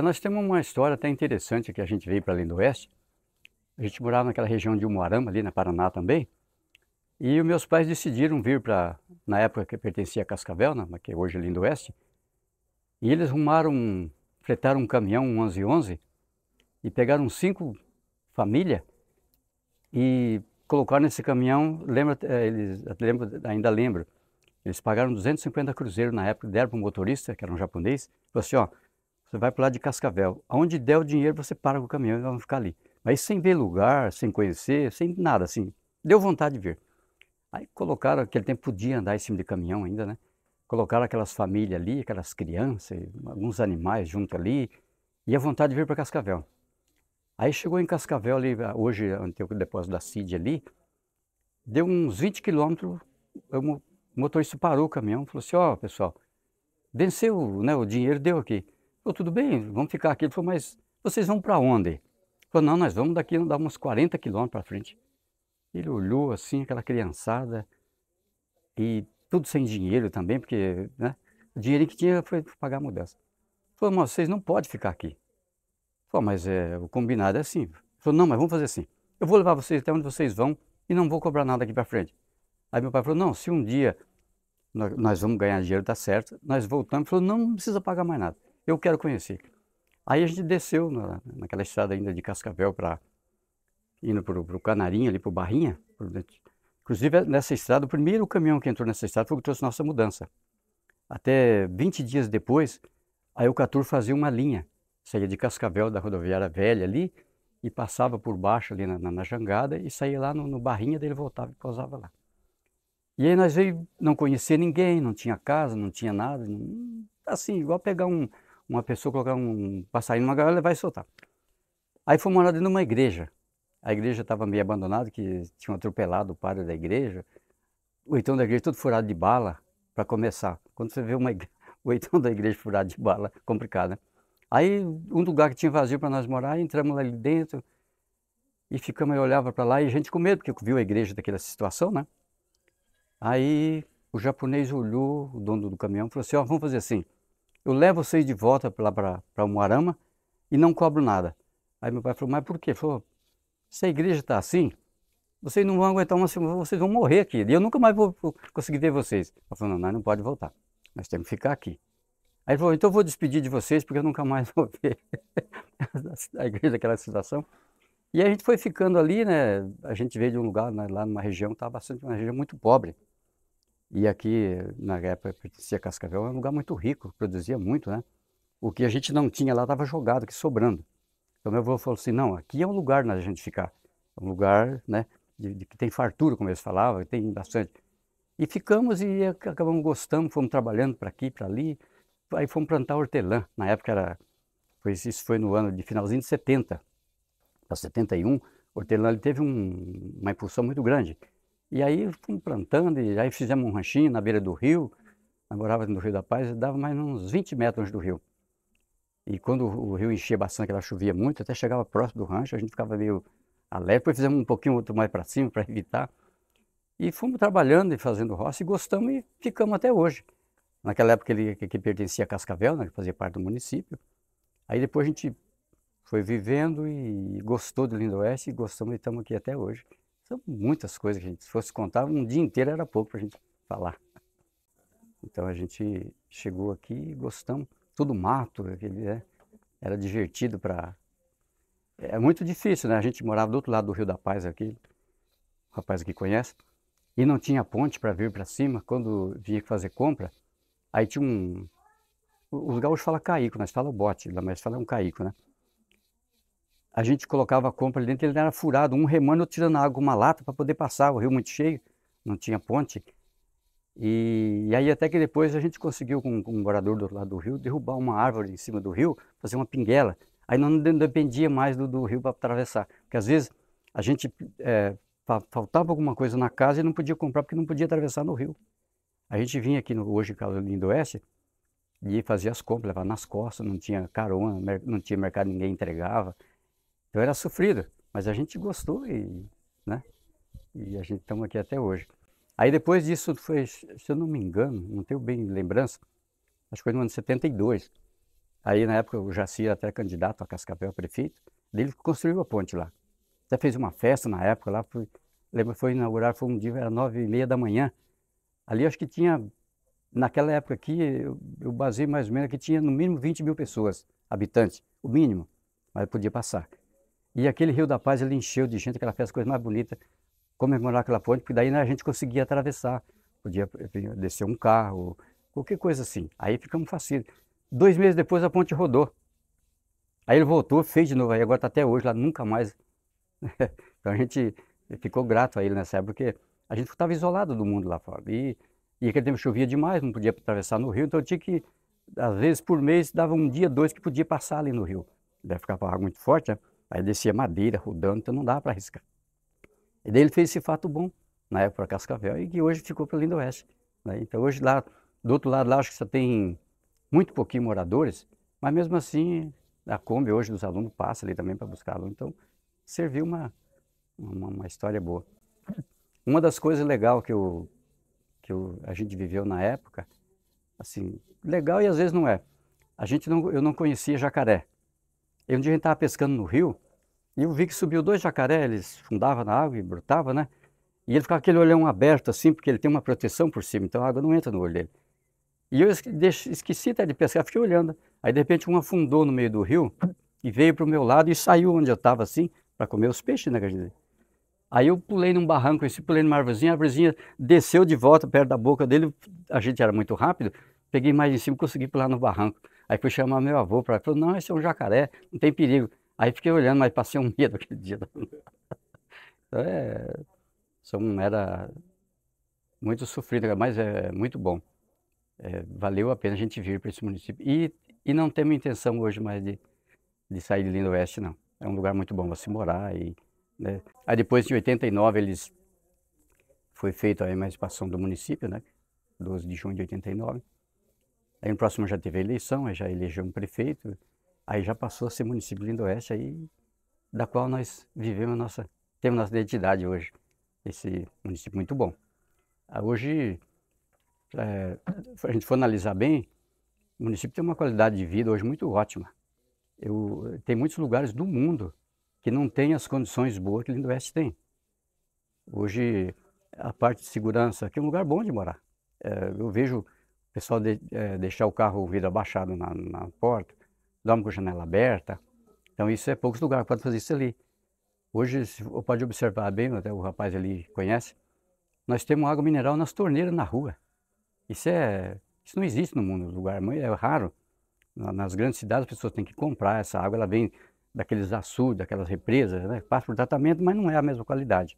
Nós temos uma história até interessante que a gente veio para Lindo Oeste. A gente morava naquela região de Umuarama, ali na Paraná também. E os meus pais decidiram vir para, na época que pertencia a Cascavel, né, que hoje é Lindo Oeste. E eles fretaram um caminhão, um 1111, e pegaram 5 famílias e colocaram nesse caminhão. Ainda lembro, eles pagaram 250 cruzeiros na época, deram para o motorista, que era um japonês, falou assim, ó, você vai para o lado de Cascavel, aonde der o dinheiro você para com o caminhão e vamos ficar ali. Mas sem ver lugar, sem conhecer, sem nada, assim, deu vontade de vir. Aí colocaram, aquele tempo podia andar em cima de caminhão ainda, né? Colocaram aquelas famílias ali, aquelas crianças, alguns animais junto ali, e a vontade de vir para Cascavel. Aí chegou em Cascavel ali, hoje, onde tem o depósito da CID ali, deu uns 20 quilômetros, o motorista parou o caminhão e falou assim, ó, pessoal, venceu, né, o dinheiro deu aqui. Falou, tudo bem, vamos ficar aqui. Ele falou, mas vocês vão para onde? Ele falou, não, nós vamos daqui dar uns 40 quilômetros para frente. Ele olhou assim, aquela criançada, e tudo sem dinheiro também, porque, né, o dinheiro que tinha foi para pagar a mudança. Ele falou, mas vocês não podem ficar aqui. Ele falou, mas o combinado é assim. Ele falou, não, mas vamos fazer assim. Eu vou levar vocês até onde vocês vão e não vou cobrar nada aqui para frente. Aí meu pai falou, não, se um dia nós vamos ganhar dinheiro, tá certo. Nós voltamos, falou, não, não precisa pagar mais nada. Eu quero conhecer. Aí a gente desceu naquela estrada ainda de Cascavel para indo para o Canarinho, ali para o Barrinha. Inclusive nessa estrada, o primeiro caminhão que entrou nessa estrada foi o que trouxe nossa mudança. Até 20 dias depois, a Eucatur fazia uma linha. Saía de Cascavel, da rodoviária velha ali, e passava por baixo ali na jangada e saía lá no Barrinha, daí ele voltava e pousava lá. E aí nós veio não conhecer ninguém, não tinha casa, não tinha nada. Assim, igual pegar uma pessoa, colocar um passarinho numa gaiola e vai soltar. Aí fomos morar dentro de uma igreja. A igreja estava meio abandonada, que tinham atropelado o padre da igreja. O oitão da igreja todo furado de bala, para começar. Quando você vê o oitão da igreja furado de bala, complicado, né? Aí, um lugar que tinha vazio para nós morar, entramos lá ali dentro e ficamos, eu olhava para lá e a gente com medo, porque viu a igreja daquela situação, né? Aí o japonês olhou, o dono do caminhão, falou assim, ó, vamos fazer assim, eu levo vocês de volta lá para Umuarama e não cobro nada. Aí meu pai falou, mas por quê? Ele falou, se a igreja está assim, vocês não vão aguentar uma semana, vocês vão morrer aqui, e eu nunca mais vou conseguir ver vocês. Ele falou, não, nós não podemos voltar, nós temos que ficar aqui. Aí ele falou, então eu vou despedir de vocês, porque eu nunca mais vou ver a igreja daquela situação. E a gente foi ficando ali, né, a gente veio de um lugar, né, lá numa região, estava bastante, uma região muito pobre. E aqui, na época, pertencia a Cascavel, era um lugar muito rico, produzia muito, né? O que a gente não tinha lá estava jogado, aqui sobrando. Então meu avô falou assim, não, aqui é um lugar na gente ficar. É um lugar, né, que tem fartura, como eles falavam, tem bastante. E ficamos e acabamos gostando, fomos trabalhando para aqui, para ali. Aí fomos plantar hortelã. Na época isso foi no ano de finalzinho de 70, para 71. Hortelã ele teve uma impulsão muito grande. E aí fomos plantando, e aí fizemos um ranchinho na beira do rio. Nós morávamos no Rio da Paz, dava mais uns 20 metros do rio. E quando o rio enchia bastante, que ela chovia muito, até chegava próximo do rancho, a gente ficava meio alerta. Depois fizemos um pouquinho outro mais para cima, para evitar. E fomos trabalhando e fazendo roça, e gostamos e ficamos até hoje. Naquela época que pertencia a Cascavel, né, que fazia parte do município. Aí depois a gente foi vivendo e gostou do Lindo Oeste, e gostamos e estamos aqui até hoje. São muitas coisas que a gente, se fosse contar, um dia inteiro era pouco para a gente falar. Então a gente chegou aqui e gostamos. Tudo mato, né? Era divertido para... É muito difícil, né? A gente morava do outro lado do Rio da Paz aqui, o rapaz aqui conhece, e não tinha ponte para vir para cima. Quando vinha fazer compra, aí tinha os gaúchos falam caico, nós falamos bote, mas falam um caico, né? A gente colocava a compra ali dentro, ele era furado, um remando, outro tirando água com uma lata para poder passar, o rio muito cheio, não tinha ponte. E aí até que depois a gente conseguiu, com um morador do outro lado do rio, derrubar uma árvore em cima do rio, fazer uma pinguela. Aí não dependia mais do rio para atravessar, porque às vezes a gente faltava alguma coisa na casa e não podia comprar porque não podia atravessar no rio. A gente vinha aqui hoje, no Lindo Oeste, e fazia as compras, levava nas costas, não tinha carona, não tinha mercado, ninguém entregava. Então era sofrido, mas a gente gostou né? E a gente estamos aqui até hoje. Aí depois disso foi, se eu não me engano, não tenho bem lembrança, acho que foi no ano de 72. Aí na época o Jaci era até candidato a Cascavel, a prefeito, ele construiu a ponte lá. Até fez uma festa na época lá, lembro que foi inaugurar, foi um dia, era 9h30 da manhã. Ali acho que tinha, naquela época aqui, eu basei mais ou menos que tinha no mínimo 20 mil pessoas, habitantes, o mínimo, mas podia passar. E aquele Rio da Paz, ele encheu de gente, aquela festa, coisa mais bonita, comemorar aquela ponte, porque daí, né, a gente conseguia atravessar, podia descer um carro, qualquer coisa assim. Aí ficamos facinho. 2 meses depois a ponte rodou. Aí ele voltou, fez de novo, aí agora está até hoje lá, nunca mais. Então a gente ficou grato a ele nessa época, porque a gente estava isolado do mundo lá fora. E aquele tempo chovia demais, não podia atravessar no rio, então eu tinha que, às vezes por mês, dava um dia, dois que podia passar ali no rio. Daí ficava água muito forte, né? Aí descia madeira, rodando, então não dava para arriscar. E daí ele fez esse fato bom, na época para Cascavel, e que hoje ficou para Lindoeste, né? Então hoje lá, do outro lado lá, acho que só tem muito pouquinho moradores, mas mesmo assim, a Kombi hoje dos alunos passa ali também para buscar aluno, então serviu uma história boa. Uma das coisas legais a gente viveu na época, assim, legal e às vezes não é. Eu não conhecia jacaré. E um dia a gente estava pescando no rio, e eu vi que subiu 2 jacaré, eles fundavam na água e brotavam, né? E ele ficava com aquele olhão aberto assim, porque ele tem uma proteção por cima, então a água não entra no olho dele. E eu esqueci até de pescar, fiquei olhando. Aí de repente um afundou no meio do rio e veio para o meu lado e saiu onde eu estava assim, para comer os peixes, né? Aí eu pulei num barranco, pulei numa arvorezinha, a arvorezinha desceu de volta perto da boca dele, a gente era muito rápido, peguei mais em cima e consegui pular no barranco. Aí fui chamar meu avô para ele, falou, não, esse é um jacaré, não tem perigo. Aí fiquei olhando, mas passei um medo aquele dia. Então era muito sofrido, mas é muito bom. Valeu a pena a gente vir para esse município. E não temos intenção hoje mais de sair de Lindoeste, não. É um lugar muito bom para se morar. Né? Aí depois de 89 foi feita a emancipação do município, né? 12 de junho de 89. Aí no próximo já teve a eleição, aí já elegeu um prefeito, aí já passou a ser município de Lindoeste, aí, da qual nós temos nossa identidade hoje. Esse município muito bom. Hoje, se a gente for analisar bem, o município tem uma qualidade de vida hoje muito ótima. Tem muitos lugares do mundo que não tem as condições boas que o Lindoeste tem. Hoje, a parte de segurança aqui é um lugar bom de morar. Eu vejo o pessoal deixar o carro, o vidro abaixado na porta, dorme com a janela aberta. Então, isso é poucos lugares que podem fazer isso ali. Hoje, você pode observar bem, até o rapaz ali conhece, nós temos água mineral nas torneiras na rua. Isso não existe no mundo, no lugar, é raro. Nas grandes cidades as pessoas têm que comprar essa água, ela vem daqueles açudes, daquelas represas, né? Passa por tratamento, mas não é a mesma qualidade.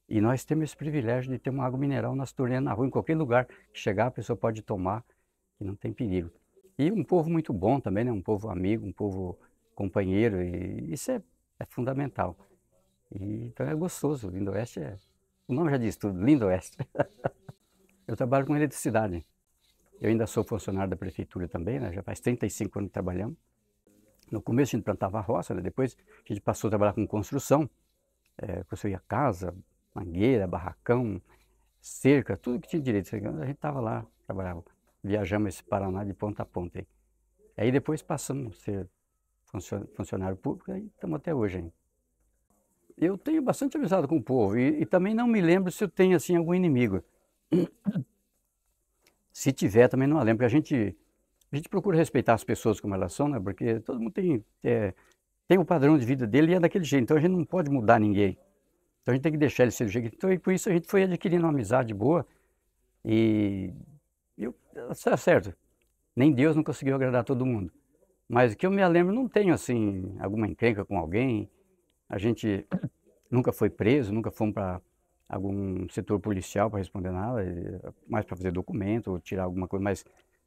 E nós temos esse privilégio de ter uma água mineral nas torneiras na rua, em qualquer lugar que chegar a pessoa pode tomar, que não tem perigo. E um povo muito bom também, né? Um povo amigo, um povo companheiro, e isso é fundamental. Então é gostoso, Lindoeste o nome já diz tudo, Lindoeste. Eu trabalho com eletricidade. Eu ainda sou funcionário da prefeitura também, né? Já faz 35 anos que trabalhamos. No começo a gente plantava roça, né? Depois a gente passou a trabalhar com construção. Construía casa, mangueira, barracão, cerca, tudo que tinha direito. A gente estava lá, trabalhava. Viajamos esse Paraná de ponta a ponta. Aí depois passamos a ser funcionário público e estamos até hoje ainda. Eu tenho bastante amizade com o povo e também não me lembro se eu tenho assim algum inimigo. Se tiver, também não lembro, porque a gente procura respeitar as pessoas como elas são, né? Porque todo mundo tem o padrão de vida dele e é daquele jeito, então a gente não pode mudar ninguém. Então a gente tem que deixar ele ser do jeito. Então, e por isso a gente foi adquirindo uma amizade boa e tá certo, nem Deus não conseguiu agradar todo mundo. Mas que eu me lembro, não tenho assim alguma encrenca com alguém. A gente nunca foi preso, nunca fomos para algum setor policial para responder nada, mais para fazer documento ou tirar alguma coisa, mas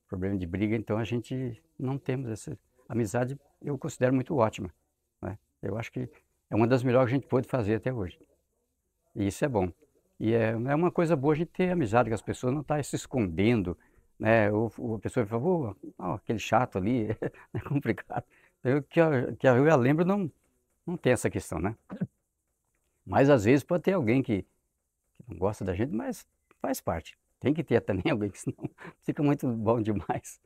problema de briga, então a gente não temos essa amizade, eu considero muito ótima, né? Eu acho que é uma das melhores que a gente pôde fazer até hoje. E isso é bom. E é uma coisa boa a gente ter amizade com as pessoas, não estar se escondendo, né? Ou a pessoa fala, aquele chato ali, é complicado. Que eu lembro, não tem essa questão, né? Mas às vezes pode ter alguém que não gosta da gente, mas faz parte. Tem que ter também alguém, que senão fica muito bom demais.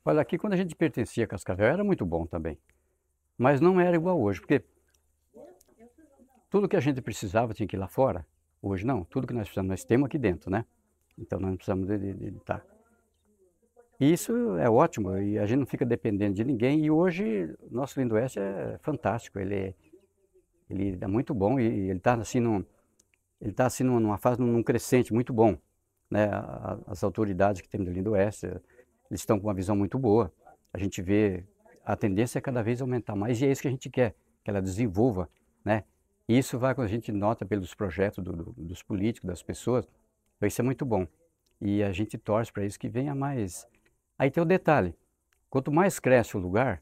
Olha, aqui quando a gente pertencia a Cascavel era muito bom também, mas não era igual hoje, porque tudo que a gente precisava tinha que ir lá fora. Hoje não, tudo que nós precisamos nós temos aqui dentro, né? Então nós não precisamos de tá. E isso é ótimo e a gente não fica dependendo de ninguém. E hoje o nosso Lindoeste é fantástico, ele é muito bom e ele está assim, ele tá assim numa fase, num crescente muito bom, né? As autoridades que temos do Lindoeste, eles estão com uma visão muito boa. A gente vê a tendência é cada vez aumentar mais e é isso que a gente quer, que ela desenvolva, né? E isso vai, quando a gente nota pelos projetos dos políticos, das pessoas, então isso é muito bom. E a gente torce para isso que venha mais. Aí tem o detalhe, quanto mais cresce o lugar,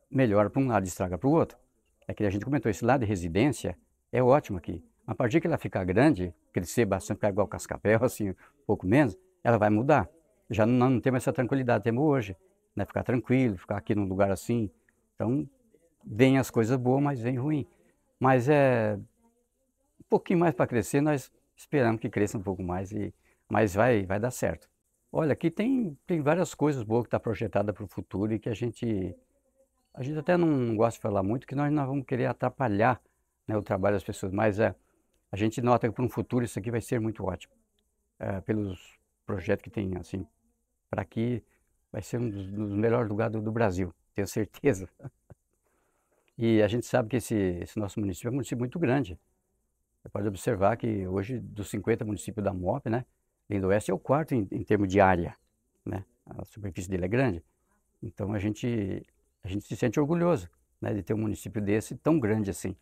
melhora para um lado e estraga para o outro. É que a gente comentou, esse lado de residência é ótimo aqui. A partir que ela ficar grande, crescer bastante, ficar igual Cascavel, assim, um pouco menos, ela vai mudar. Já não temos essa tranquilidade, temos hoje, né? Ficar tranquilo, ficar aqui num lugar assim. Então, vem as coisas boas, mas vem ruim. Mas é um pouquinho mais para crescer, nós esperamos que cresça um pouco mais, mas vai dar certo. Olha, aqui tem várias coisas boas que estão projetadas para o futuro e que a gente até não gosta de falar muito, que nós não vamos querer atrapalhar, né, o trabalho das pessoas, mas a gente nota que para um futuro isso aqui vai ser muito ótimo. Pelos projetos que tem, assim, para aqui, vai ser um dos melhores lugares do Brasil, tenho certeza. E a gente sabe que esse nosso município é um município muito grande. Você pode observar que hoje, dos 50 municípios da MOP, né, Lindoeste é o quarto em termos de área, né? A superfície dele é grande. Então a gente se sente orgulhoso, né, de ter um município desse tão grande assim.